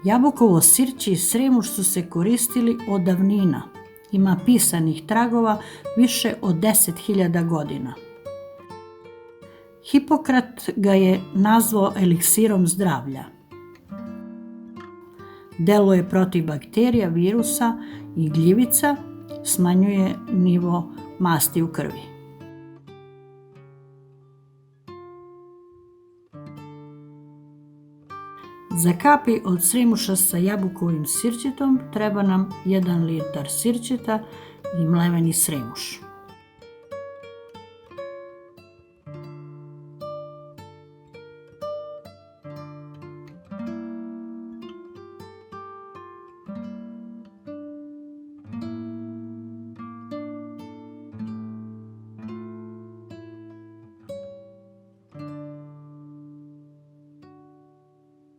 Jabukovo sirće i sremuš su se koristili od davnina. Ima pisanih tragova više od 10.000 godina. Hipokrat ga je nazvao eliksirom zdravlja. Deluje protiv bakterija, virusa i gljivica, smanjuje nivo masti u krvi. Za kapi od sremuša sa jabukovim sirćetom treba nam 1 litar sirćeta i mleveni sremuš.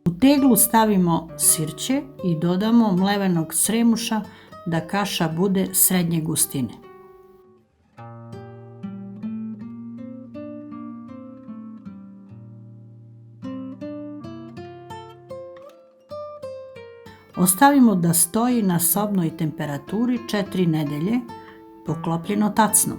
U teglu stavimo sirće i dodamo mlevenog sremuša da kaša bude srednje gustine. Ostavimo da stoji na sobnoj temperaturi 4 nedelje, poklopljeno tacnom.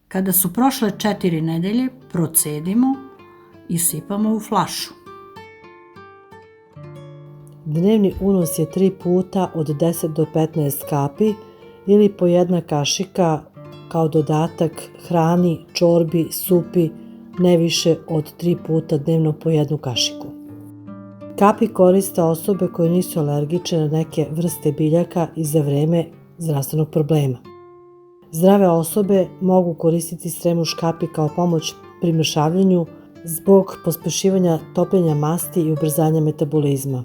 Kada su prošle 4 nedelje, procedimo i sipamo u flašu. Dnevni unos je 3 puta od 10 do 15 kapi ili po 1 kašika kao dodatak hrani, čorbi, supi, ne više od 3 puta dnevno po 1 kašiku. Kapi koriste osobe koje nisu alergične na neke vrste biljaka i za vreme zdravstvenog problema. Zdrave osobe mogu koristiti sremuš kapi kao pomoć pri mršavljenju zbog pospešivanja topljenja masti i ubrzanja metabolizma.